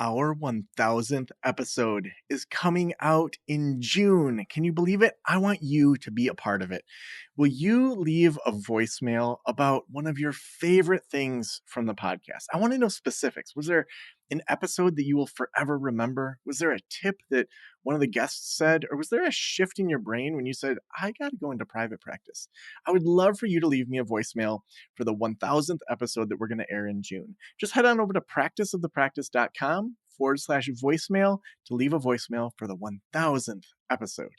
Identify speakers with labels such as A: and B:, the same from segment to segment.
A: Our 1000th episode is coming out in June. Can you believe it? I want you to be a part of it. Will you leave a voicemail about one of your favorite things from the podcast? I want to know specifics. Was there an episode that you will forever remember? Was there a tip that one of the guests said? Or was there a shift in your brain when you said, I got to go into private practice? I would love for you to leave me a voicemail for the 1000th episode that we're going to air in June. Just head on over to practiceofthepractice.com/voicemail to leave a voicemail for the 1000th episode.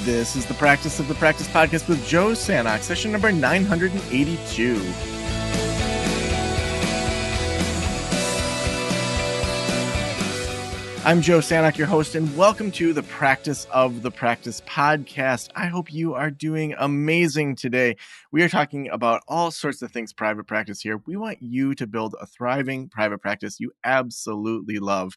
A: This is the Practice of the Practice podcast with Joe Sanok, session number 982. I'm Joe Sanok, your host, and welcome to the Practice of the Practice podcast. I hope you are doing amazing today. We are talking about all sorts of things private practice here. We want you to build a thriving private practice you absolutely love.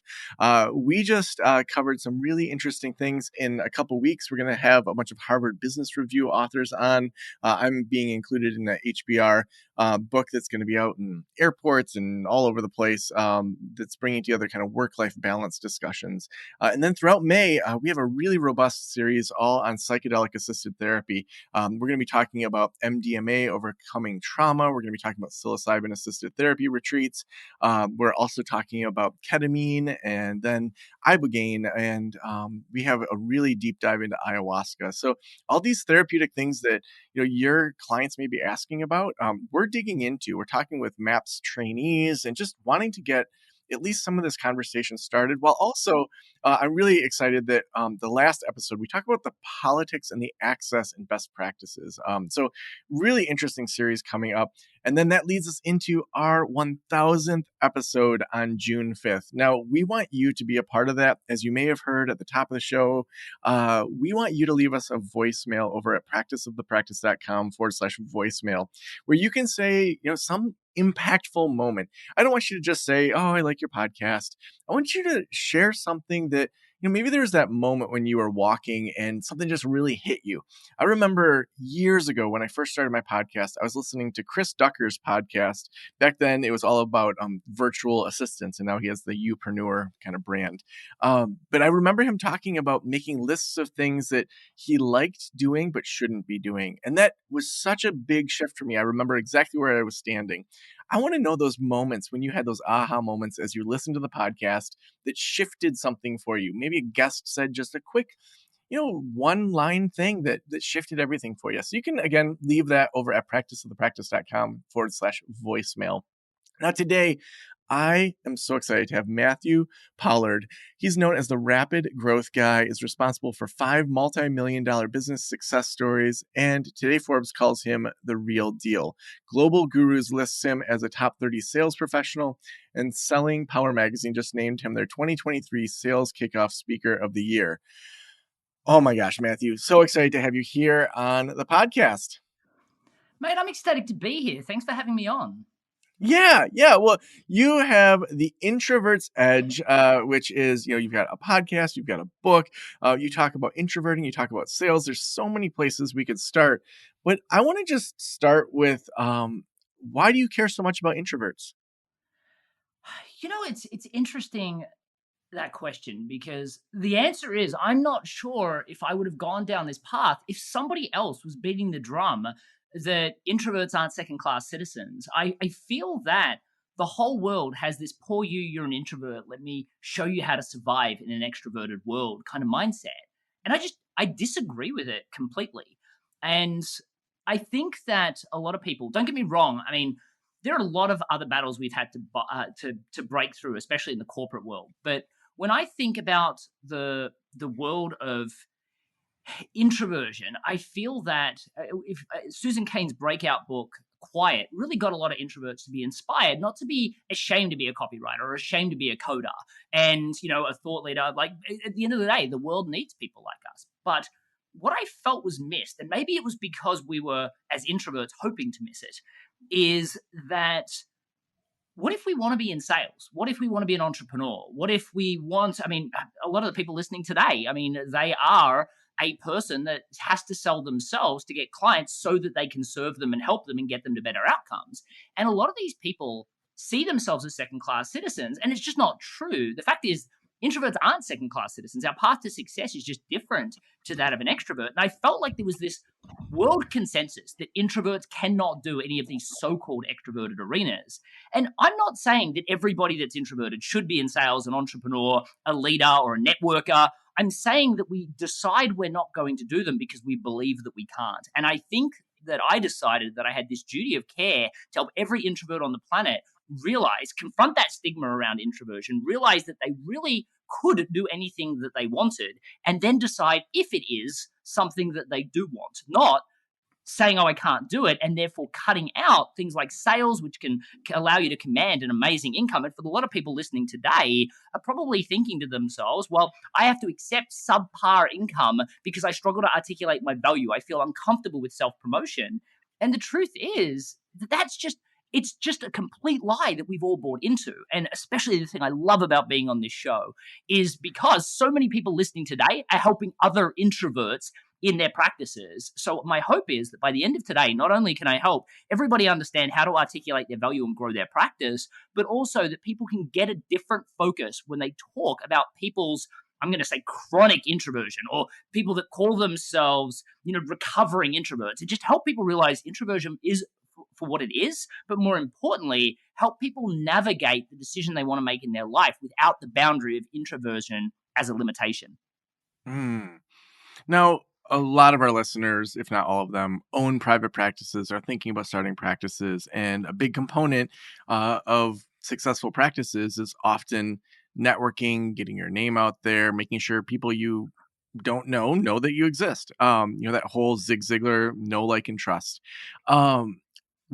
A: We just covered some really interesting things. In a couple weeks, we're going to have a bunch of Harvard Business Review authors on. I'm being included in the HBR book that's going to be out in airports and all over the place, that's bringing together kind of work-life balance discussions. And then throughout May, we have a really robust series all on psychedelic-assisted therapy. We're going to be talking about MDMA, overcoming trauma. We're going to be talking about psilocybin-assisted therapy retreats. We're also talking about ketamine and then ibogaine, and we have a really deep dive into ayahuasca. So all these therapeutic things that your clients may be asking about, we're digging into. We're talking with MAPS trainees and just wanting to get at least some of this conversation started, while also I'm really excited that the last episode we talked about the politics and the access and best practices. So really interesting series coming up. And then that leads us into our 1000th episode on June 5th. Now, we want you to be a part of that. As you may have heard at the top of the show, we want you to leave us a voicemail over at practiceofthepractice.com/voicemail, where you can say, some impactful moment. I don't want you to just say, oh, I like your podcast. I want you to share something that, maybe there was that moment when you were walking and something just really hit you. I remember years ago when I first started my podcast, I was listening to Chris Ducker's podcast. Back then, it was all about virtual assistants, and now he has the Upreneur kind of brand. But I remember him talking about making lists of things that he liked doing but shouldn't be doing. And that was such a big shift for me. I remember exactly where I was standing. I want to know those moments when you had those aha moments as you listened to the podcast that shifted something for you. Maybe a guest said just a quick, one line thing that shifted everything for you. So you can, again, leave that over at practiceofthepractice.com/voicemail. Now, today, I am so excited to have Matthew Pollard. He's known as the Rapid Growth Guy, is responsible for 5 multi-million-dollar business success stories, and today Forbes calls him the real deal. Global Gurus lists him as a top 30 sales professional, and Selling Power Magazine just named him their 2023 Sales Kickoff Speaker of the Year. Oh my gosh, Matthew, so excited to have you here on the podcast.
B: Mate, I'm ecstatic to be here. Thanks for having me on.
A: Yeah. Well, you have the Introvert's Edge, which is, you've got a podcast, you've got a book, you talk about introverting, you talk about sales. There's so many places we could start, but I want to just start with, why do you care so much about introverts?
B: It's interesting, that question, because the answer is I'm not sure if I would have gone down this path if somebody else was beating the drum that introverts aren't second-class citizens. I feel that the whole world has this poor you're an introvert, let me show you how to survive in an extroverted world kind of mindset. And I disagree with it completely. And I think that a lot of people, don't get me wrong, I mean, there are a lot of other battles we've had to break through, especially in the corporate world. But when I think about the world of introversion, I feel that if Susan Cain's breakout book Quiet really got a lot of introverts to be inspired, not to be ashamed to be a copywriter or ashamed to be a coder and a thought leader. Like, at the end of the day, the world needs people like us. But what I felt was missed, and maybe it was because we were as introverts hoping to miss it, is that what if we want to be in sales? What if we want to be an entrepreneur? What if we want, I mean, a lot of the people listening today, I mean, they are a person that has to sell themselves to get clients so that they can serve them and help them and get them to better outcomes. And a lot of these people see themselves as second-class citizens, and it's just not true. The fact is, introverts aren't second-class citizens. Our path to success is just different to that of an extrovert. And I felt like there was this world consensus that introverts cannot do any of these so-called extroverted arenas. And I'm not saying that everybody that's introverted should be in sales, an entrepreneur, a leader, or a networker. I'm saying that we decide we're not going to do them because we believe that we can't. And I think that I decided that I had this duty of care to help every introvert on the planet confront that stigma around introversion, realize that they really could do anything that they wanted, and then decide if it is something that they do want, not saying, oh, I can't do it, and therefore cutting out things like sales, which can allow you to command an amazing income. And for a lot of people listening today are probably thinking to themselves, well, I have to accept subpar income because I struggle to articulate my value. I feel uncomfortable with self-promotion. And the truth is that it's just a complete lie that we've all bought into. And especially the thing I love about being on this show is because so many people listening today are helping other introverts in their practices. So my hope is that by the end of today, not only can I help everybody understand how to articulate their value and grow their practice, but also that people can get a different focus when they talk about people's, I'm going to say, chronic introversion, or people that call themselves, recovering introverts. And just help people realize introversion is for what it is, but more importantly, help people navigate the decision they want to make in their life without the boundary of introversion as a limitation.
A: Now, a lot of our listeners, if not all of them, own private practices, are thinking about starting practices. And a big component of successful practices is often networking, getting your name out there, making sure people you don't know that you exist. That whole Zig Ziglar, know, like, and trust.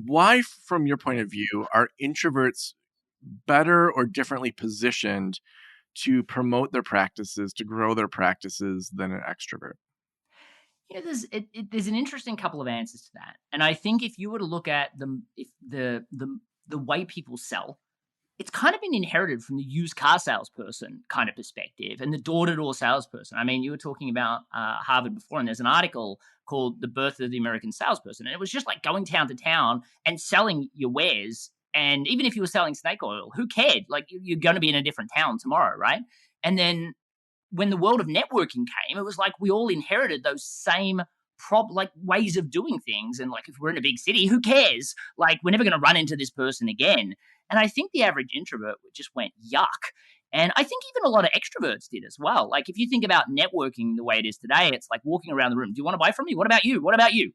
A: Why, from your point of view, are introverts better or differently positioned to promote their practices, to grow their practices than an extrovert?
B: There's an interesting couple of answers to that. And I think if you were to look at the way people sell, it's kind of been inherited from the used car salesperson kind of perspective and the door-to-door salesperson. I mean, you were talking about Harvard before, and there's an article called The Birth of the American Salesperson. And it was just like going town to town and selling your wares. And even if you were selling snake oil, who cared? Like, you're going to be in a different town tomorrow, right? And then when the world of networking came, it was like we all inherited those same ways of doing things. And like, if we're in a big city, who cares? Like, we're never going to run into this person again. And I think the average introvert just went, yuck. And I think even a lot of extroverts did as well. Like, if you think about networking the way it is today, it's like walking around the room. Do you want to buy from me? What about you? What about you?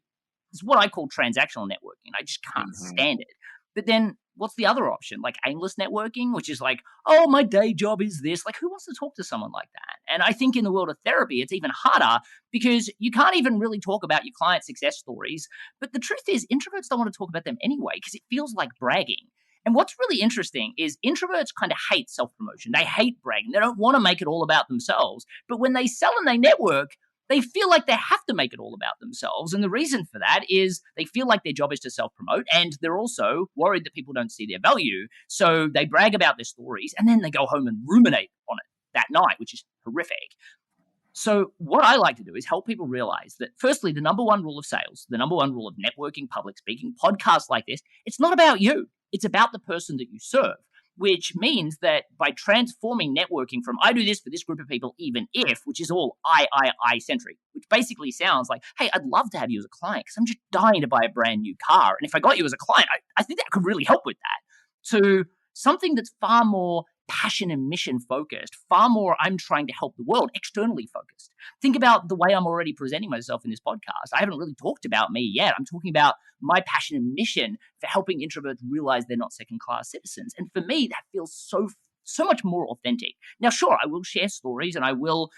B: It's what I call transactional networking. I just can't stand it. But then what's the other option? Like aimless networking, which is like, oh, my day job is this. Like, who wants to talk to someone like that? And I think in the world of therapy, it's even harder because you can't even really talk about your client success stories. But the truth is, introverts don't want to talk about them anyway because it feels like bragging. And what's really interesting is introverts kind of hate self-promotion. They hate bragging. They don't want to make it all about themselves. But when they sell and they network, they feel like they have to make it all about themselves. And the reason for that is they feel like their job is to self-promote, and they're also worried that people don't see their value. So they brag about their stories, and then they go home and ruminate on it that night, which is horrific. So what I like to do is help people realize that, firstly, the number one rule of sales, the number one rule of networking, public speaking, podcasts like this, it's not about you. It's about the person that you serve, which means that by transforming networking from I do this for this group of people, even if, which is all I centric, which basically sounds like, hey, I'd love to have you as a client because I'm just dying to buy a brand new car. And if I got you as a client, I think that could really help with that. To something that's far more passion and mission focused, far more I'm trying to help the world, externally focused. Think about the way I'm already presenting myself in this podcast. I haven't really talked about me yet. I'm talking about my passion and mission for helping introverts realize they're not second-class citizens. And for me, that feels so much more authentic. Now, sure, I will share stories and I will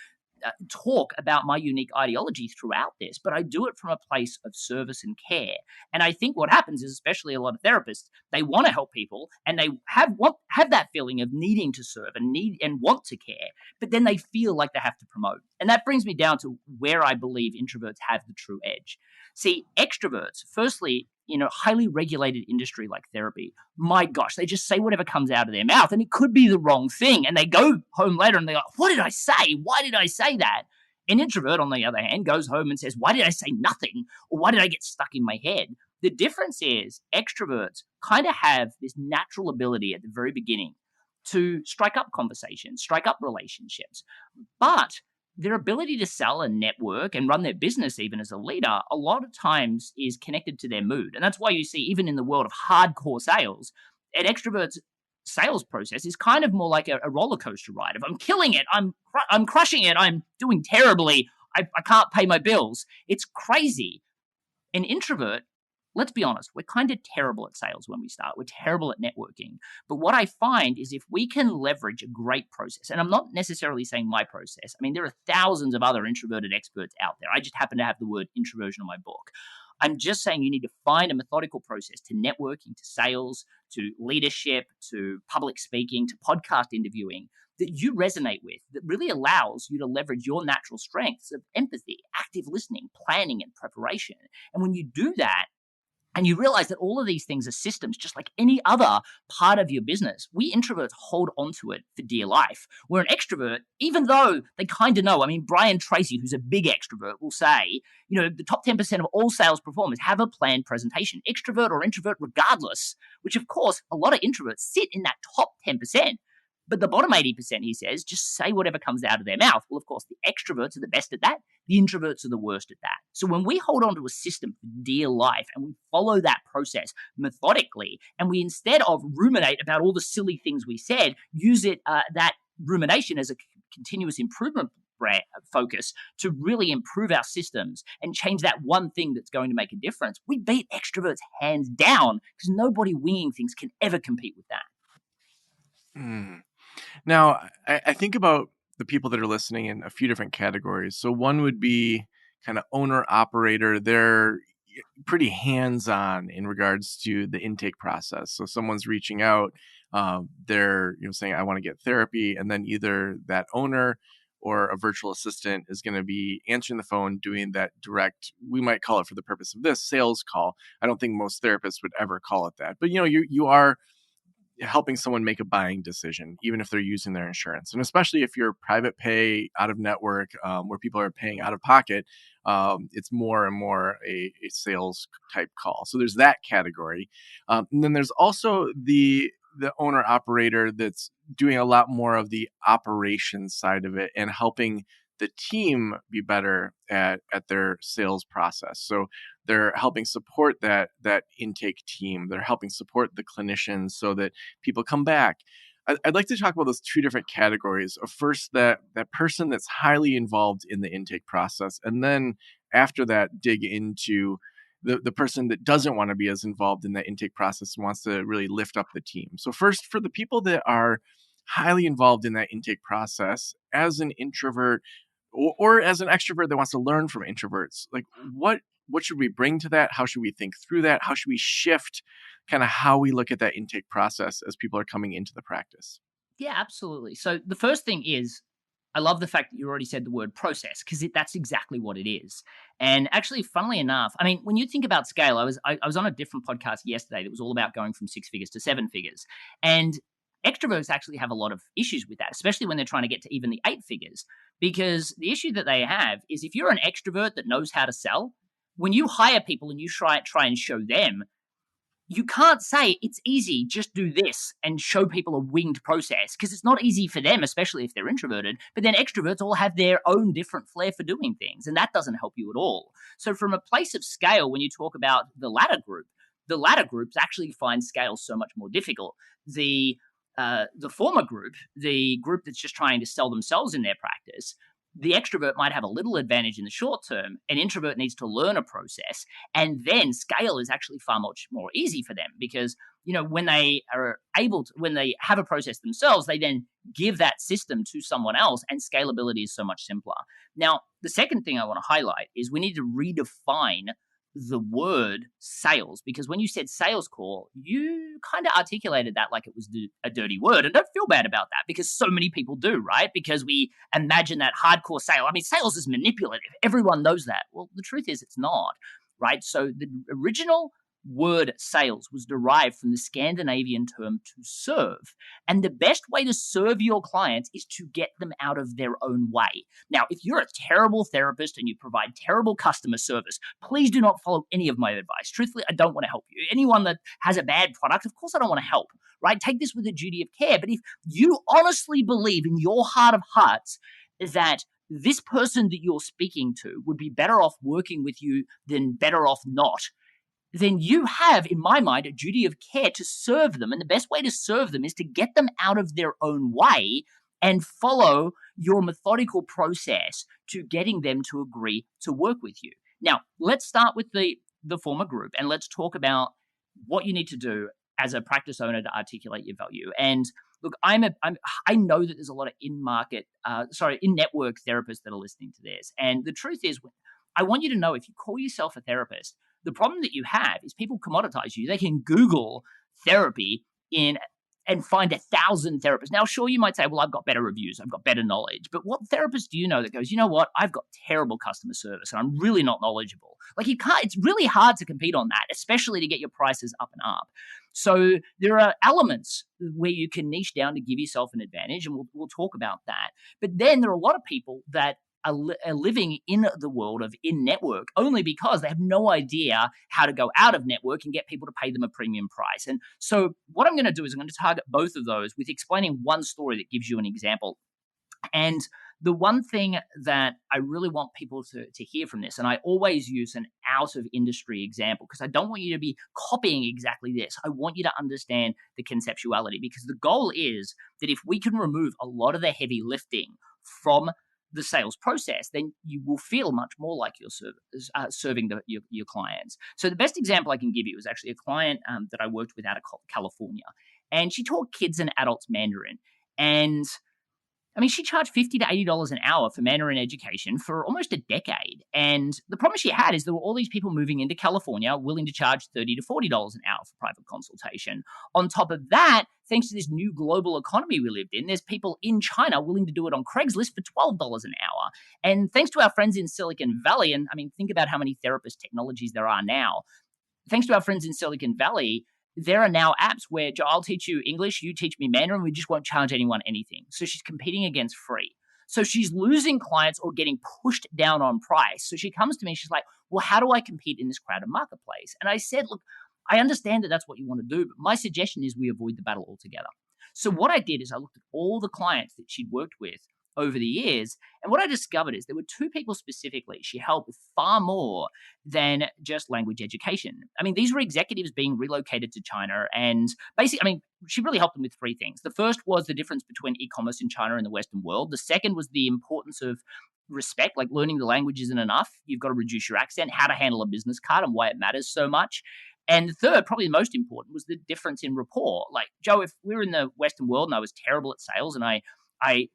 B: talk about my unique ideology throughout this, but I do it from a place of service and care. And I think what happens is, especially a lot of therapists, they want to help people and they have that feeling of needing to serve and want to care, but then they feel like they have to promote. And that brings me down to where I believe introverts have the true edge. See, extroverts, firstly, highly regulated industry like therapy, my gosh, they just say whatever comes out of their mouth and it could be the wrong thing. And they go home later and they're like, what did I say? Why did I say that? An introvert, on the other hand, goes home and says, why did I say nothing? Or why did I get stuck in my head? The difference is extroverts kind of have this natural ability at the very beginning to strike up conversations, strike up relationships. But their ability to sell and network and run their business, even as a leader, a lot of times is connected to their mood. And that's why you see, even in the world of hardcore sales, an extrovert's sales process is kind of more like a roller coaster ride. If I'm killing it, I'm crushing it, I'm doing terribly, I can't pay my bills. It's crazy. An introvert, let's be honest, we're kind of terrible at sales when we start. We're terrible at networking. But what I find is if we can leverage a great process, and I'm not necessarily saying my process. I mean, there are thousands of other introverted experts out there. I just happen to have the word introversion in my book. I'm just saying you need to find a methodical process to networking, to sales, to leadership, to public speaking, to podcast interviewing that you resonate with, that really allows you to leverage your natural strengths of empathy, active listening, planning, and preparation. And when you do that, and you realize that all of these things are systems, just like any other part of your business. We introverts hold onto it for dear life. Where an extrovert, even though they kind of know, I mean, Brian Tracy, who's a big extrovert, will say, the top 10% of all sales performers have a planned presentation, extrovert or introvert regardless, which of course, a lot of introverts sit in that top 10%. But the bottom 80%, he says, just say whatever comes out of their mouth. Well, of course, the extroverts are the best at that. The introverts are the worst at that. So when we hold on to a system for dear life and we follow that process methodically, and we, instead of ruminate about all the silly things we said, use it that rumination as a continuous improvement focus to really improve our systems and change that one thing that's going to make a difference, we beat extroverts hands down, because nobody winging things can ever compete with that.
A: Now, I think about the people that are listening in a few different categories. So one would be kind of owner-operator. They're pretty hands-on in regards to the intake process. So someone's reaching out, they're saying, I want to get therapy. And then either that owner or a virtual assistant is going to be answering the phone, doing that direct, we might call it for the purpose of this, sales call. I don't think most therapists would ever call it that. But, you are helping someone make a buying decision, even if they're using their insurance. And especially if you're private pay, out of network, where people are paying out of pocket, it's more and more a sales type call. So there's that category. And then there's also the owner operator that's doing a lot more of the operations side of it and helping the team be better at their sales process. So they're helping support that intake team. They're helping support the clinicians so that people come back. I'd like to talk about those two different categories. First, that person that's highly involved in the intake process, and then after that, dig into the person that doesn't want to be as involved in that intake process and wants to really lift up the team. So first, for the people that are highly involved in that intake process, as an introvert or as an extrovert that wants to learn from introverts, like what should we bring to that? How should we think through that? How should we shift kind of how we look at that intake process as people are coming into the practice?
B: Yeah, absolutely. So the first thing is, I love the fact that you already said the word process, because that's exactly what it is. And actually, funnily enough, I mean, when you think about scale, I was on a different podcast yesterday that was all about going from 6 figures to 7 figures. And extroverts actually have a lot of issues with that, especially when they're trying to get to even the 8 figures. Because the issue that they have is, if you're an extrovert that knows how to sell, when you hire people and you try and show them, you can't say it's easy, just do this and show people a winged process, because it's not easy for them, especially if they're introverted. But then extroverts all have their own different flair for doing things, and that doesn't help you at all. So from a place of scale, when you talk about the latter groups actually find scale so much more difficult. The former group, the group that's just trying to sell themselves in their practice, the extrovert might have a little advantage in the short term. An introvert needs to learn a process, and then scale is actually far much more easy for them, because when they have a process themselves, they then give that system to someone else, and scalability is so much simpler. Now, the second thing I want to highlight is we need to redefine the word sales, because when you said sales call, you kind of articulated that like it was a dirty word. And don't feel bad about that, because so many people do, right? Because we imagine that hardcore sale. I mean, sales is manipulative. Everyone knows that. Well, the truth is it's not, right? So the original word sales was derived from the Scandinavian term to serve. And the best way to serve your clients is to get them out of their own way. Now, if you're a terrible therapist and you provide terrible customer service, please do not follow any of my advice. Truthfully, I don't want to help you. Anyone that has a bad product, of course I don't want to help, right? Take this with a duty of care. But if you honestly believe in your heart of hearts that this person that you're speaking to would be better off working with you than better off not, then you have, in my mind, a duty of care to serve them. And the best way to serve them is to get them out of their own way and follow your methodical process to getting them to agree to work with you. Now, let's start with the former group and let's talk about what you need to do as a practice owner to articulate your value. And look, I know that there's a lot of in-network therapists that are listening to this. And the truth is, I want you to know, if you call yourself a therapist, the problem that you have is people commoditize you. They can Google therapy and find 1,000 therapists. Now, sure, you might say, well, I've got better reviews, I've got better knowledge. But what therapist do you know that goes, you know what, I've got terrible customer service and I'm really not knowledgeable? Like, it's really hard to compete on that, especially to get your prices up and up. So there are elements where you can niche down to give yourself an advantage, and we'll talk about that. But then there are a lot of people that are living in the world of in-network only because they have no idea how to go out of network and get people to pay them a premium price. And so what I'm going to do is I'm going to target both of those with explaining one story that gives you an example. And the one thing that I really want people to hear from this, and I always use an out-of-industry example because I don't want you to be copying exactly this. I want you to understand the conceptuality, because the goal is that if we can remove a lot of the heavy lifting from the sales process, then you will feel much more like you're serving your clients. So the best example I can give you is actually a client that I worked with out of California, and she taught kids and adults Mandarin. And I mean, she charged $50 to $80 an hour for Mandarin education for almost a decade. And the problem she had is there were all these people moving into California willing to charge $30 to $40 an hour for private consultation. On top of that, thanks to this new global economy we lived in, there's people in China willing to do it on Craigslist for $12 an hour. And thanks to our friends in Silicon Valley, and I mean, think about how many therapist technologies there are now. Thanks to our friends in Silicon Valley, there are now apps where I'll teach you English, you teach me Mandarin, we just won't charge anyone anything. So she's competing against free. So she's losing clients or getting pushed down on price. So she comes to me, she's like, well, how do I compete in this crowded marketplace? And I said, look, I understand that that's what you want to do, but my suggestion is we avoid the battle altogether. So what I did is I looked at all the clients that she'd worked with over the years. And what I discovered is there were two people specifically she helped with far more than just language education. I mean, these were executives being relocated to China. And basically, I mean, she really helped them with three things. The first was the difference between e-commerce in China and the Western world. The second was the importance of respect, like learning the language isn't enough. You've got to reduce your accent, how to handle a business card and why it matters so much. And the third, probably the most important, was the difference in rapport. Like, Joe, if we were in the Western world and I was terrible at sales and I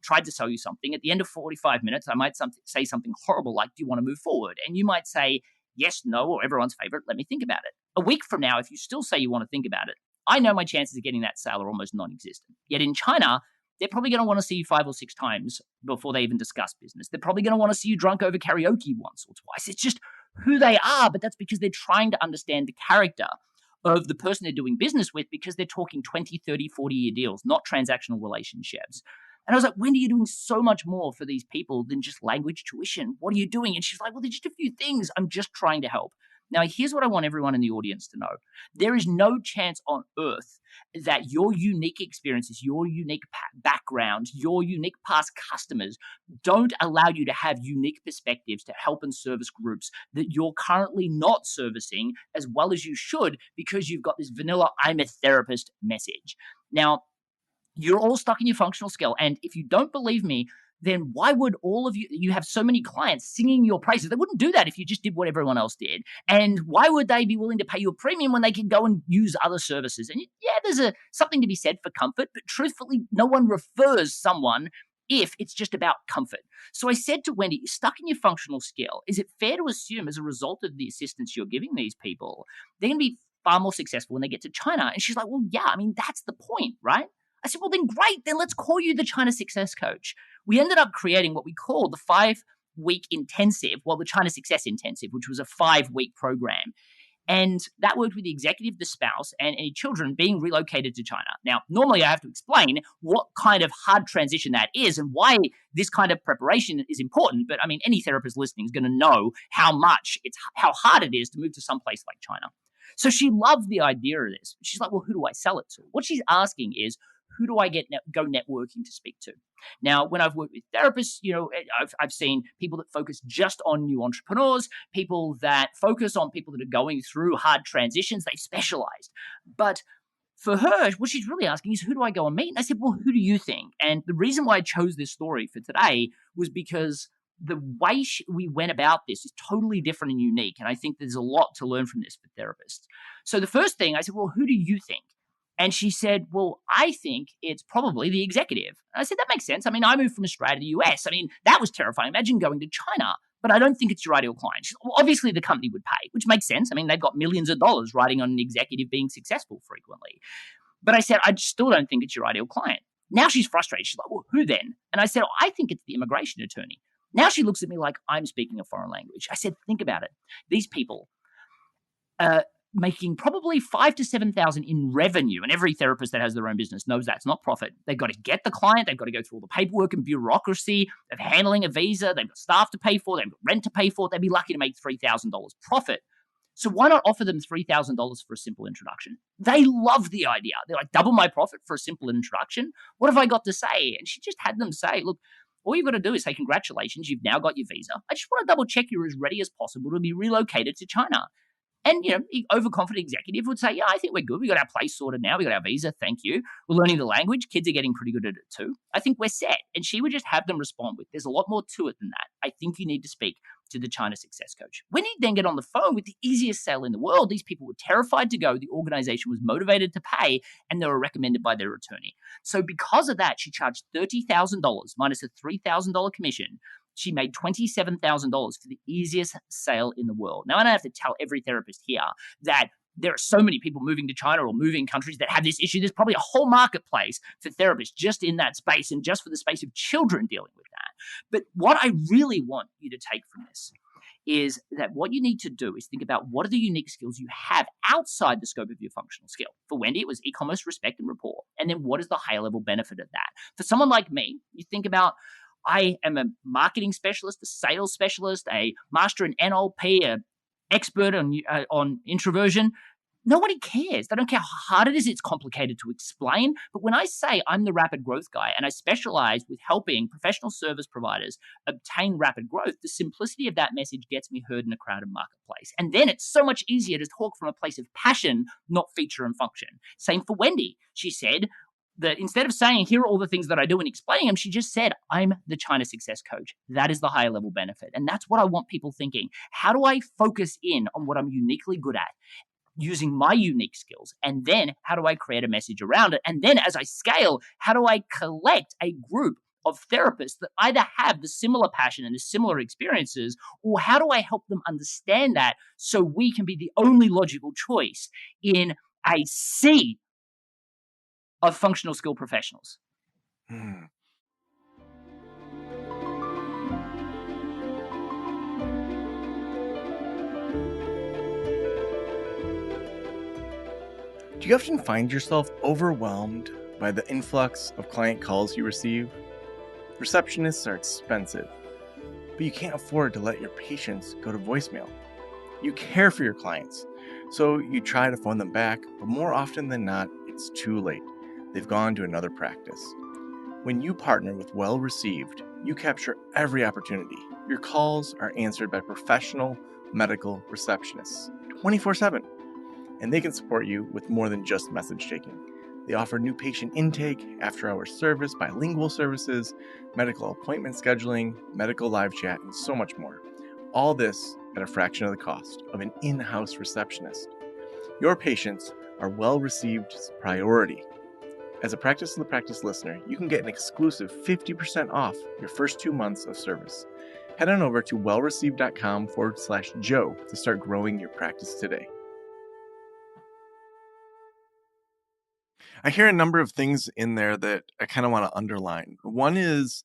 B: tried to sell you something, at the end of 45 minutes, I might say something horrible like, do you want to move forward? And you might say, yes, no, or everyone's favorite, let me think about it. A week from now, if you still say you want to think about it, I know my chances of getting that sale are almost non-existent. Yet in China, they're probably going to want to see you 5 or 6 times before they even discuss business. They're probably going to want to see you drunk over karaoke once or twice. It's just who they are, but that's because they're trying to understand the character of the person they're doing business with, because they're talking 20, 30, 40-year deals, not transactional relationships. And I was like, Wendy, you're doing so much more for these people than just language tuition. What are you doing? And she's like, well, there's just a few things. I'm just trying to help. Now, here's what I want everyone in the audience to know. There is no chance on earth that your unique experiences, your unique background, your unique past customers don't allow you to have unique perspectives to help and service groups that you're currently not servicing as well as you should, because you've got this vanilla, I'm a therapist message. Now, you're all stuck in your functional skill. And if you don't believe me, then why would all of you have so many clients singing your praises? They wouldn't do that if you just did what everyone else did. And why would they be willing to pay you a premium when they can go and use other services? And yeah, there's something to be said for comfort, but truthfully, no one refers someone if it's just about comfort. So I said to Wendy, you're stuck in your functional skill. Is it fair to assume as a result of the assistance you're giving these people, they're going to be far more successful when they get to China? And she's like, well, yeah, I mean, that's the point, right? I said, well, then great. Then let's call you the China Success Coach. We ended up creating what we called the 5-week intensive, well, the China Success Intensive, which was a 5-week program. And that worked with the executive, the spouse, and any children being relocated to China. Now, normally I have to explain what kind of hard transition that is and why this kind of preparation is important. But I mean, any therapist listening is going to know how hard it is to move to some place like China. So she loved the idea of this. She's like, well, who do I sell it to? What she's asking is, who do I go networking to speak to? Now, when I've worked with therapists, I've seen people that focus just on new entrepreneurs, people that focus on people that are going through hard transitions. They've specialized. But for her, what she's really asking is, who do I go and meet? And I said, well, who do you think? And the reason why I chose this story for today was because the way we went about this is totally different and unique. And I think there's a lot to learn from this for therapists. So the first thing I said, well, who do you think? And she said, well, I think it's probably the executive. And I said, that makes sense. I mean, I moved from Australia to the US. I mean, that was terrifying. Imagine going to China, but I don't think it's your ideal client. She said, well, obviously, the company would pay, which makes sense. I mean, they've got millions of dollars riding on an executive being successful frequently. But I said, I still don't think it's your ideal client. Now she's frustrated. She's like, well, who then? And I said, I think it's the immigration attorney. Now she looks at me like I'm speaking a foreign language. I said, think about it. These people, making probably 5,000 to 7,000 in revenue. And every therapist that has their own business knows that's not profit. They've got to get the client. They've got to go through all the paperwork and bureaucracy of handling a visa. They've got staff to pay for. They've got rent to pay for. They'd be lucky to make $3,000 profit. So why not offer them $3,000 for a simple introduction? They love the idea. They're like, double my profit for a simple introduction. What have I got to say? And she just had them say, look, all you've got to do is say, congratulations, you've now got your visa. I just want to double check you're as ready as possible to be relocated to China. And, the overconfident executive would say, yeah, I think we're good. We got our place sorted now. We got our visa. Thank you. We're learning the language. Kids are getting pretty good at it too. I think we're set. And she would just have them respond with, there's a lot more to it than that. I think you need to speak to the China success coach. When you then get on the phone with the easiest sale in the world, these people were terrified to go. The organization was motivated to pay, and they were recommended by their attorney. So because of that, she charged $30,000 minus a $3,000 commission. She made $27,000 for the easiest sale in the world. Now, I don't have to tell every therapist here that there are so many people moving to China or moving countries that have this issue. There's probably a whole marketplace for therapists just in that space and just for the space of children dealing with that. But what I really want you to take from this is that what you need to do is think about what are the unique skills you have outside the scope of your functional skill. For Wendy, it was e-commerce, respect, and rapport. And then what is the higher level benefit of that? For someone like me, you think about, I am a marketing specialist, a sales specialist, a master in NLP, an expert on introversion. Nobody cares. They don't care how hard it is. It's complicated to explain. But when I say I'm the rapid growth guy and I specialize with helping professional service providers obtain rapid growth, the simplicity of that message gets me heard in a crowded marketplace. And then it's so much easier to talk from a place of passion, not feature and function. Same for Wendy. She said, that instead of saying, here are all the things that I do and explaining them, she just said, I'm the China success coach. That is the higher level benefit. And that's what I want people thinking. How do I focus in on what I'm uniquely good at, using my unique skills? And then how do I create a message around it? And then as I scale, how do I collect a group of therapists that either have the similar passion and the similar experiences, or how do I help them understand that so we can be the only logical choice in a sea of functional skill professionals?
A: Hmm. Do you often find yourself overwhelmed by the influx of client calls you receive? Receptionists are expensive, but you can't afford to let your patients go to voicemail. You care for your clients, so you try to phone them back, but more often than not, it's too late. They've gone to another practice. When you partner with Well Received, you capture every opportunity. Your calls are answered by professional medical receptionists 24/7, and they can support you with more than just message taking. They offer new patient intake, after-hours service, bilingual services, medical appointment scheduling, medical live chat, and so much more. All this at a fraction of the cost of an in-house receptionist. Your patients are Well Received's priority. As a Practice of the Practice listener, you can get an exclusive 50% off your first 2 months of service. Head on over to wellreceived.com/Joe to start growing your practice today. I hear a number of things in there that I kind of want to underline. One is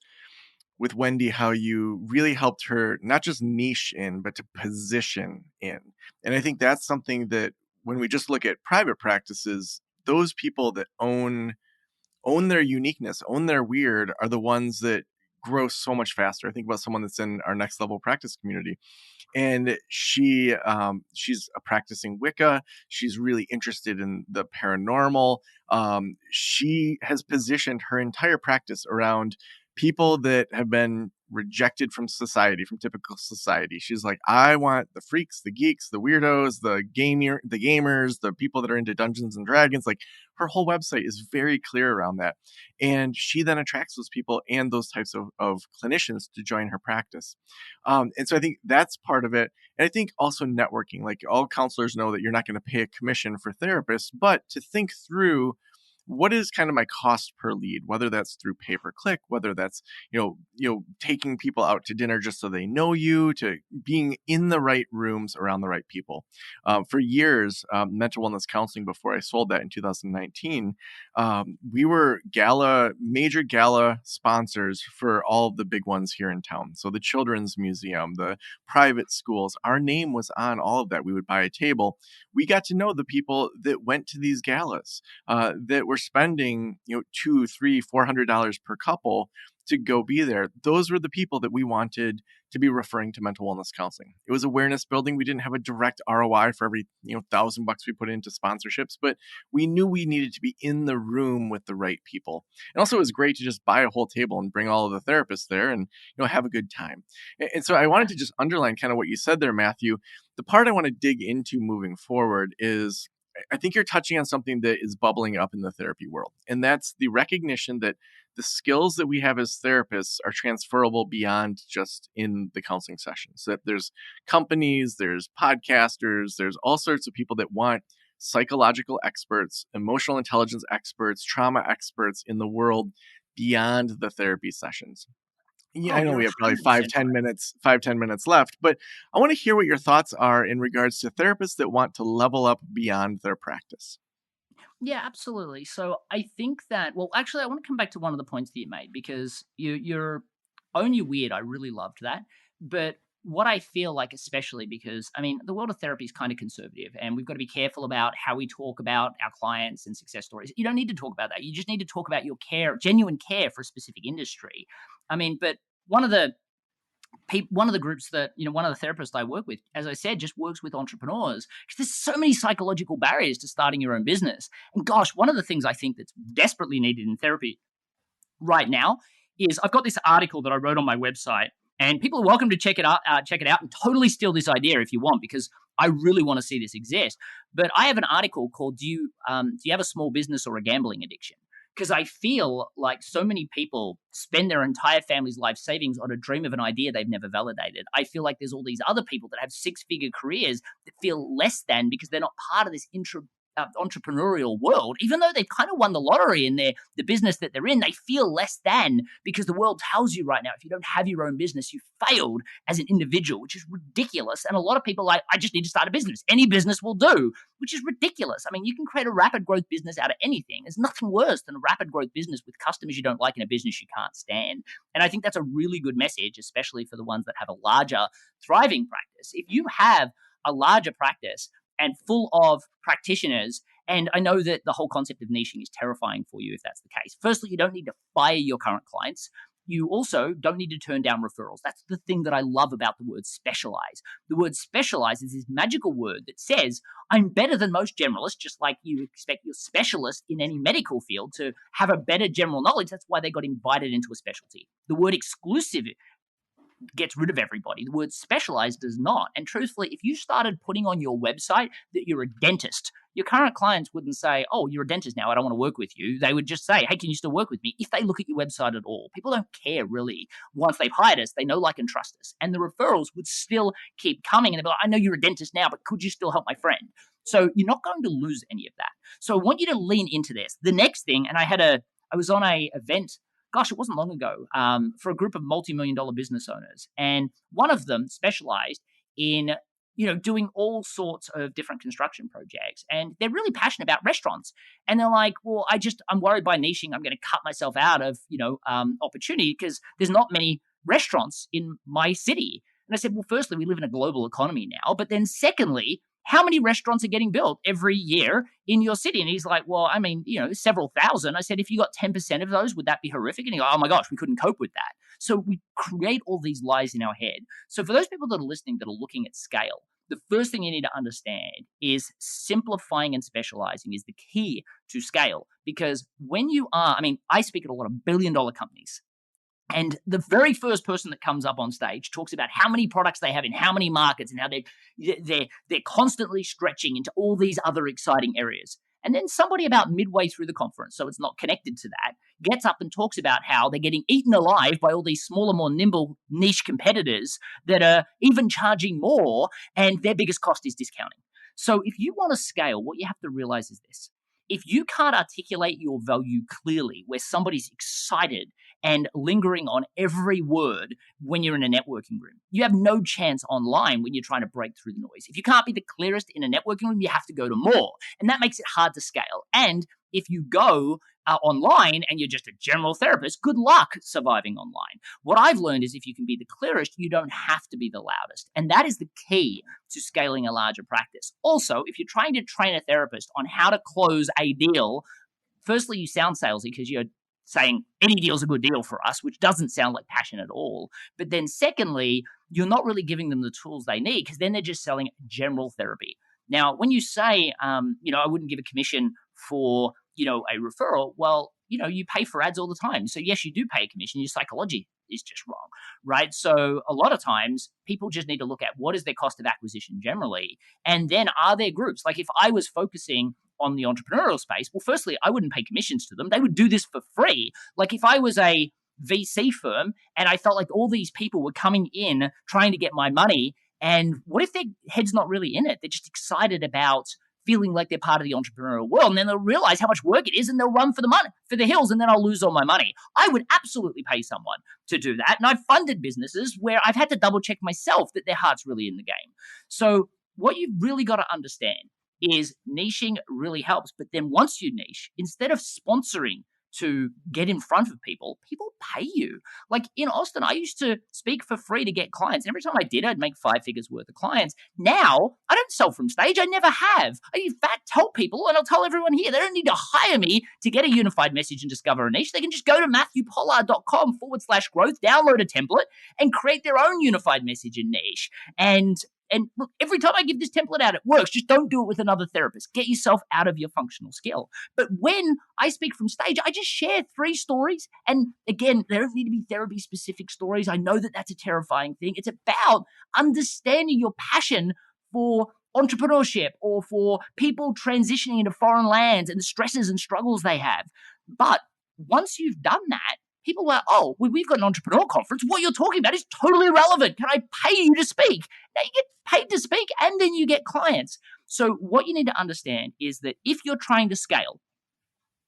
A: with Wendy how you really helped her not just niche in, but to position in. And I think that's something that when we just look at private practices, those people that own their uniqueness, own their weird, are the ones that grow so much faster. I think about someone that's in our next level practice community, and she's a practicing Wicca. She's really interested in the paranormal. She has positioned her entire practice around people that have been rejected from society, from typical society. She's like, I want the freaks, the geeks, the weirdos, the gamers, the people that are into Dungeons and Dragons. Like, her whole website is very clear around that. And she then attracts those people and those types of clinicians to join her practice. And so I think that's part of it. And I think also networking, like, all counselors know that you're not going to pay a commission for therapists, but to think through what is kind of my cost per lead, whether that's through pay per click, whether that's, taking people out to dinner just so they know you, to being in the right rooms around the right people. For years, mental wellness counseling, before I sold that in 2019, we were major gala sponsors for all of the big ones here in town. So the Children's Museum, the private schools, our name was on all of that. We would buy a table. We got to know the people that went to these galas, that were spending, $200, $300, $400 per couple to go be there. Those were the people that we wanted to be referring to mental wellness counseling. It was awareness building. We didn't have a direct ROI for every, $1,000 we put into sponsorships, but we knew we needed to be in the room with the right people. And also, it was great to just buy a whole table and bring all of the therapists there and, have a good time. And so I wanted to just underline kind of what you said there, Matthew. The part I want to dig into moving forward is, I think you're touching on something that is bubbling up in the therapy world, and that's the recognition that the skills that we have as therapists are transferable beyond just in the counseling sessions. That there's companies, there's podcasters, there's all sorts of people that want psychological experts, emotional intelligence experts, trauma experts in the world beyond the therapy sessions. Yeah,
B: Oh,
A: I know
B: you're
A: we have probably
B: 100% right.
A: 5-10 minutes left, but I want to hear what your thoughts are in regards to therapists that want to level up beyond their practice.
B: Yeah, absolutely. So I think that, well, actually, I want to come back to one of the points that you made because you're own your weird. I really loved that. But what I feel like, especially because, I mean, the world of therapy is kind of conservative and we've got to be careful about how we talk about our clients and success stories. You don't need to talk about that. You just need to talk about your care, genuine care for a specific industry. I mean, but one of the one of the groups that, one of the therapists I work with, as I said, just works with entrepreneurs because there's so many psychological barriers to starting your own business. And gosh, one of the things I think that's desperately needed in therapy right now is I've got this article that I wrote on my website, and people are welcome to check it out, and totally steal this idea if you want, because I really want to see this exist. But I have an article called "Do you have a small business or a gambling addiction?" Because I feel like so many people spend their entire family's life savings on a dream of an idea they've never validated. I feel like there's all these other people that have six-figure careers that feel less than because they're not part of this entrepreneurial world, even though they've kind of won the lottery in the business that they're in. They feel less than because the world tells you right now, if you don't have your own business, you failed as an individual, which is ridiculous. And a lot of people are like, I just need to start a business. Any business will do, which is ridiculous. I mean, you can create a rapid growth business out of anything. There's nothing worse than a rapid growth business with customers you don't like in a business you can't stand. And I think that's a really good message, especially for the ones that have a larger, thriving practice. If you have a larger practice and full of practitioners. And I know that the whole concept of niching is terrifying for you if that's the case. Firstly, you don't need to fire your current clients. You also don't need to turn down referrals. That's the thing that I love about the word specialize. The word specialize is this magical word that says, I'm better than most generalists, just like you expect your specialist in any medical field to have a better general knowledge. That's why they got invited into a specialty. The word exclusive gets rid of everybody. The word specialized does not. And truthfully, if you started putting on your website that you're a dentist, your current clients wouldn't say, oh, you're a dentist now, I don't want to work with you. They would just say, hey, can you still work with me? If they look at your website at all. People don't care really. Once they've hired us, they know, like, and trust us. And the referrals would still keep coming. And they'd be like, I know you're a dentist now, but could you still help my friend? So you're not going to lose any of that. So I want you to lean into this. The next thing, and I was on a event, gosh, it wasn't long ago, for a group of multi-million-dollar business owners. And one of them specialized in doing all sorts of different construction projects, and they're really passionate about restaurants. And they're like, well, I'm worried by niching, I'm going to cut myself out of, opportunity because there's not many restaurants in my city. And I said, well, firstly, we live in a global economy now, but then secondly, how many restaurants are getting built every year in your city? And he's like, well, I mean, several thousand. I said, if you got 10% of those, would that be horrific? And he's like, oh my gosh, we couldn't cope with that. So we create all these lies in our head. So for those people that are listening, that are looking at scale, the first thing you need to understand is simplifying and specializing is the key to scale. Because I speak at a lot of billion-dollar companies. And the very first person that comes up on stage talks about how many products they have in how many markets and how they're constantly stretching into all these other exciting areas. And then somebody about midway through the conference, so it's not connected to that, gets up and talks about how they're getting eaten alive by all these smaller, more nimble niche competitors that are even charging more, and their biggest cost is discounting. So if you want to scale, what you have to realize is this. If you can't articulate your value clearly, where somebody's excited and lingering on every word when you're in a networking room, you have no chance online when you're trying to break through the noise. If you can't be the clearest in a networking room, you have to go to more. And that makes it hard to scale. And if you go online and you're just a general therapist, good luck surviving online. What I've learned is if you can be the clearest, you don't have to be the loudest. And that is the key to scaling a larger practice. Also, if you're trying to train a therapist on how to close a deal, firstly, you sound salesy because you're saying any deal's a good deal for us, which doesn't sound like passion at all. But then secondly, you're not really giving them the tools they need because then they're just selling general therapy. Now, when you say, I wouldn't give a commission for, a referral, well, you pay for ads all the time. So yes, you do pay a commission. Your psychology is just wrong, right? So a lot of times people just need to look at what is their cost of acquisition generally. And then are there groups? Like if I was focusing on the entrepreneurial space, well, firstly, I wouldn't pay commissions to them. They would do this for free. Like if I was a VC firm and I felt like all these people were coming in trying to get my money, and what if their head's not really in it? They're just excited about feeling like they're part of the entrepreneurial world, and then they'll realize how much work it is and they'll run for the hills, and then I'll lose all my money. I would absolutely pay someone to do that. And I've funded businesses where I've had to double check myself that their heart's really in the game. So what you've really got to understand is niching really helps. But then once you niche, instead of sponsoring to get in front of people pay you. Like in Austin, I used to speak for free to get clients. Every time I did, I'd make 5 figures worth of clients. Now, I don't sell from stage. I never have. I in fact tell people, and I'll tell everyone here, they don't need to hire me to get a unified message and discover a niche. They can just go to MatthewPollard.com/growth, download a template, and create their own unified message and niche. And look, every time I give this template out, it works. Just don't do it with another therapist. Get yourself out of your functional skill. But when I speak from stage, I just share 3 stories. And again, they don't need to be therapy-specific stories. I know that that's a terrifying thing. It's about understanding your passion for entrepreneurship or for people transitioning into foreign lands and the stresses and struggles they have. But once you've done that, people are, oh, we've got an entrepreneur conference. What you're talking about is totally irrelevant. Can I pay you to speak? Now you get paid to speak and then you get clients. So what you need to understand is that if you're trying to scale,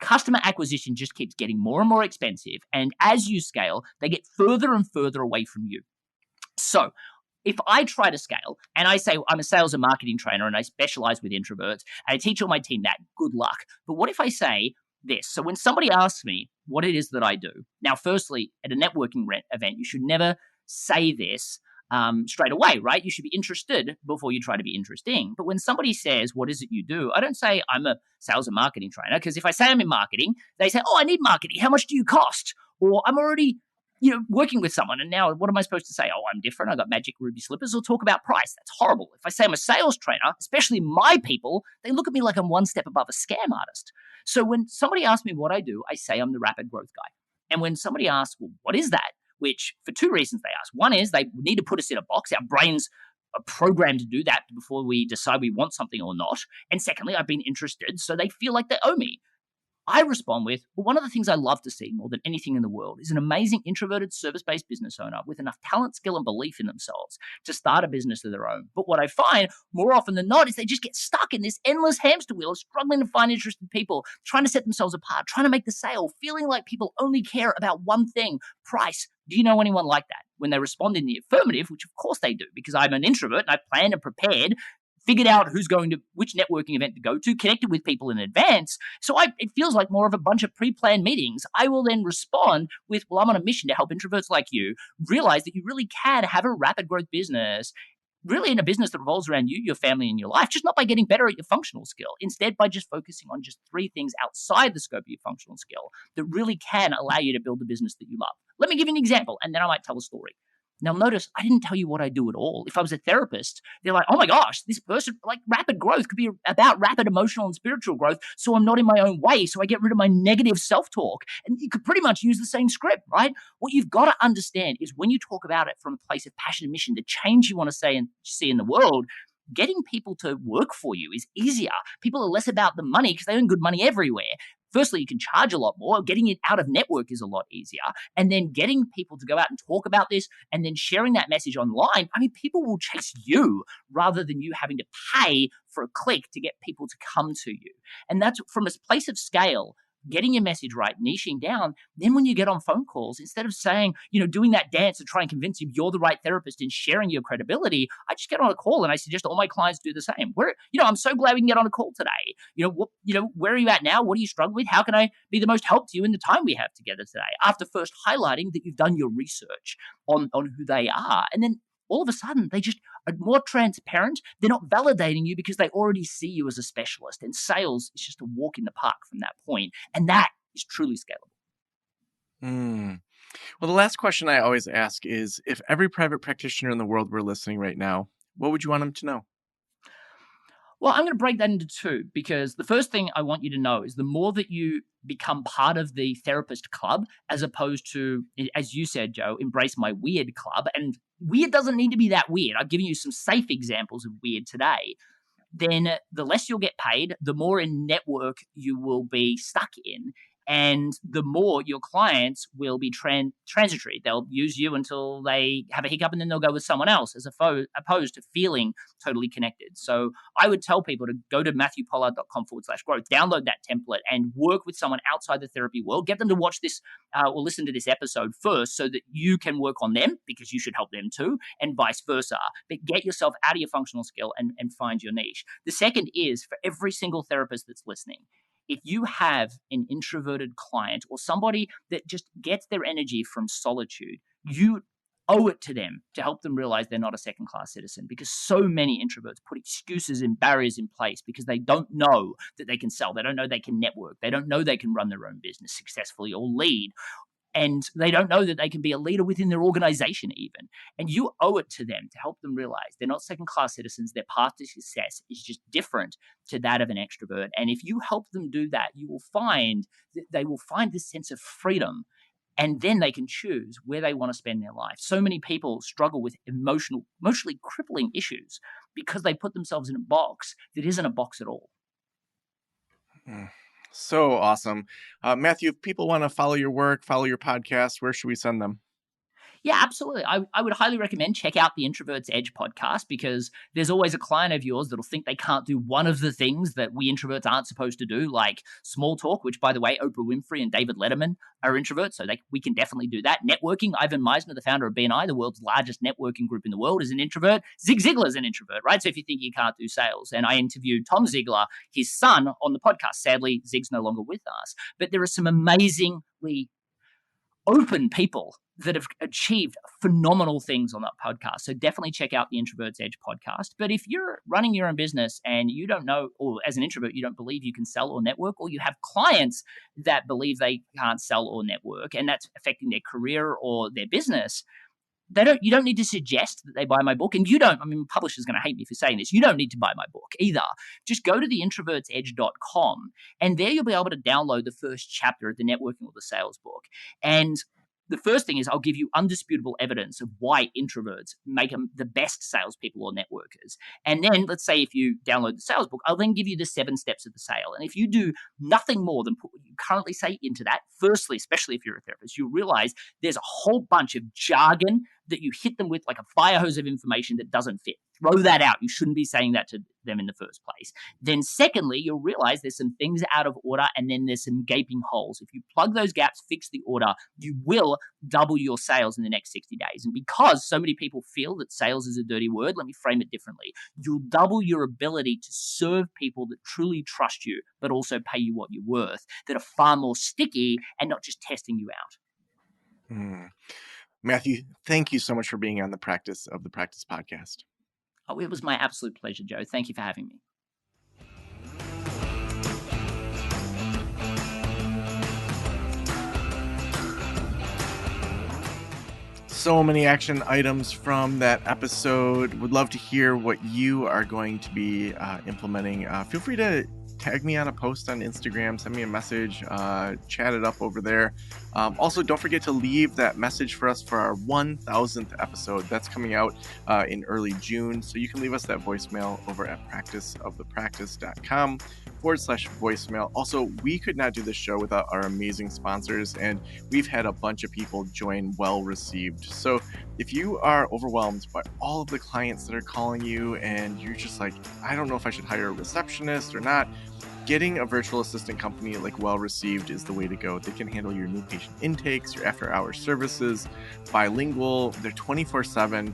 B: customer acquisition just keeps getting more and more expensive. And as you scale, they get further and further away from you. So if I try to scale and I say I'm a sales and marketing trainer and I specialize with introverts and I teach all my team that, good luck. But what if I say this? So when somebody asks me what it is that I do, now, firstly, at a networking event, you should never say this straight away, right? You should be interested before you try to be interesting. But when somebody says, what is it you do? I don't say I'm a sales and marketing trainer, because if I say I'm in marketing, they say, oh, I need marketing. How much do you cost? Or I'm already working with someone. And now what am I supposed to say? Oh, I'm different. I got magic ruby slippers. Or talk about price. That's horrible. If I say I'm a sales trainer, especially my people, they look at me like I'm one step above a scam artist. So when somebody asks me what I do, I say I'm the rapid growth guy. And when somebody asks, well, what is that? Which for 2 reasons they ask. One is they need to put us in a box. Our brains are programmed to do that before we decide we want something or not. And secondly, I've been interested, so they feel like they owe me. I respond with, well, one of the things I love to see more than anything in the world is an amazing introverted service-based business owner with enough talent, skill, and belief in themselves to start a business of their own. But what I find more often than not is they just get stuck in this endless hamster wheel of struggling to find interested people, trying to set themselves apart, trying to make the sale, feeling like people only care about one thing, price. Do you know anyone like that? when they respond in the affirmative, which of course they do, because I'm an introvert and I've planned and prepared, figured out which networking event to go to, connected with people in advance. So it feels like more of a bunch of pre-planned meetings. I will then respond with, well, I'm on a mission to help introverts like you realize that you really can have a rapid growth business, really in a business that revolves around you, your family, and your life, just not by getting better at your functional skill. Instead, by just focusing on just 3 things outside the scope of your functional skill that really can allow you to build the business that you love. Let me give you an example, and then I might tell a story. Now, notice I didn't tell you what I do at all. If I was a therapist, they're like, oh my gosh, this person, like rapid growth could be about rapid emotional and spiritual growth. So I'm not in my own way. So I get rid of my negative self-talk. And you could pretty much use the same script, right? What you've got to understand is when you talk about it from a place of passion and mission, the change you want to say and see in the world, getting people to work for you is easier. People are less about the money because they earn good money everywhere. Firstly, you can charge a lot more. Getting it out of network is a lot easier. And then getting people to go out and talk about this and then sharing that message online. I mean, people will chase you rather than you having to pay for a click to get people to come to you. And that's from a place of scale, getting your message right, niching down. Then when you get on phone calls, instead of saying, doing that dance to try and convince you you're the right therapist and sharing your credibility, I just get on a call and I suggest all my clients do the same. I'm so glad we can get on a call today. Where are you at now? What do you struggle with? How can I be the most help to you in the time we have together today? After first highlighting that you've done your research on who they are. And then all of a sudden, they just are more transparent. They're not validating you because they already see you as a specialist. And sales is just a walk in the park from that point. And that is truly scalable.
A: Well, the last question I always ask is, if every private practitioner in the world were listening right now, what would you want them to know?
B: Well, I'm going to break that into 2, because the first thing I want you to know is the more that you become part of the therapist club, as opposed to, as you said, Joe, embrace my weird club. And weird doesn't need to be that weird. I've given you some safe examples of weird today. Then the less you'll get paid, the more in network you will be stuck in. And the more your clients will be transitory. They'll use you until they have a hiccup and then they'll go with someone else, as opposed to feeling totally connected. So I would tell people to go to matthewpollard.com/growth, download that template and work with someone outside the therapy world. Get them to watch this or listen to this episode first so that you can work on them, because you should help them too, and vice versa. But get yourself out of your functional skill and find your niche. The second is, for every single therapist that's listening, if you have an introverted client or somebody that just gets their energy from solitude, you owe it to them to help them realize they're not a second-class citizen, because so many introverts put excuses and barriers in place because they don't know that they can sell. They don't know they can network. They don't know they can run their own business successfully or lead. And they don't know that they can be a leader within their organization even. And you owe it to them to help them realize they're not second-class citizens. Their path to success is just different to that of an extrovert. And if you help them do that, you will find that they will find this sense of freedom. And then they can choose where they want to spend their life. So many people struggle with emotionally crippling issues because they put themselves in a box that isn't a box at all.
A: So awesome. Matthew, if people want to follow your work, follow your podcast, where should we send them?
B: Yeah, absolutely. I would highly recommend check out the Introvert's Edge podcast, because there's always a client of yours that'll think they can't do one of the things that we introverts aren't supposed to do, like small talk, which, by the way, Oprah Winfrey and David Letterman are introverts, so we can definitely do that. Networking, Ivan Meisner, the founder of BNI, the world's largest networking group in the world, is an introvert. Zig Ziglar's an introvert, right? So if you think you can't do sales, and I interviewed Tom Ziglar, his son, on the podcast. Sadly, Zig's no longer with us, but there are some amazingly open people that have achieved phenomenal things on that podcast. So definitely check out the Introvert's Edge podcast. But if you're running your own business and you don't know, or as an introvert, you don't believe you can sell or network, or you have clients that believe they can't sell or network, and that's affecting their career or their business, you don't need to suggest that they buy my book. And publishers are going to hate me for saying this. You don't need to buy my book either. Just go to theintrovertsedge.com, and there you'll be able to download the first chapter of the networking or the sales book. And the first thing is I'll give you undisputable evidence of why introverts make them the best salespeople or networkers. And then let's say if you download the sales book, I'll then give you the 7 steps of the sale. And if you do nothing more than put what you currently say into that, firstly, especially if you're a therapist, you'll realize there's a whole bunch of jargon that you hit them with like a fire hose of information that doesn't fit. throw that out. You shouldn't be saying that to them in the first place. Then secondly, you'll realize there's some things out of order and then there's some gaping holes. If you plug those gaps, fix the order, you will double your sales in the next 60 days. And because so many people feel that sales is a dirty word, let me frame it differently. You'll double your ability to serve people that truly trust you, but also pay you what you're worth, that are far more sticky and not just testing you out.
A: Matthew, thank you so much for being on the Practice of the Practice podcast.
B: Oh, it was my absolute pleasure, Joe. Thank you for having me.
A: So many action items from that episode. Would love to hear what you are going to be implementing. Feel free to tag me on a post on Instagram, send me a message, chat it up over there. Also, don't forget to leave that message for us for our 1000th episode. That's coming out in early June. So you can leave us that voicemail over at practiceofthepractice.com/voicemail. Also, we could not do this show without our amazing sponsors, and we've had a bunch of people join Well Received. So if you are overwhelmed by all of the clients that are calling you and you're just like, I don't know if I should hire a receptionist or not, getting a virtual assistant company like Well Received is the way to go. They can handle your new patient intakes, your after-hours services, bilingual. They're 24/7.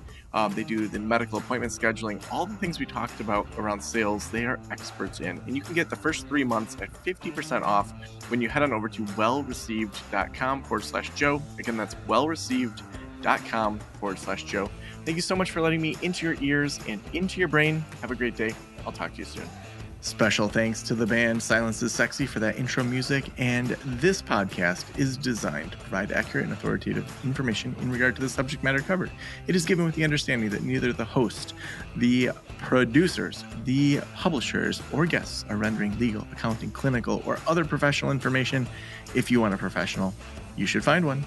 A: They do the medical appointment scheduling, all the things we talked about around sales. They are experts in, and you can get the first 3 months at 50% off when you head on over to wellreceived.com/Joe. Again, that's wellreceived.com/Joe. Thank you so much for letting me into your ears and into your brain. Have a great day. I'll talk to you soon. Special thanks to the band Silence is Sexy for that intro music, and this podcast is designed to provide accurate and authoritative information in regard to the subject matter covered. It is given with the understanding that neither the host, the producers, the publishers, or guests are rendering legal, accounting, clinical, or other professional information. If you want a professional, you should find one.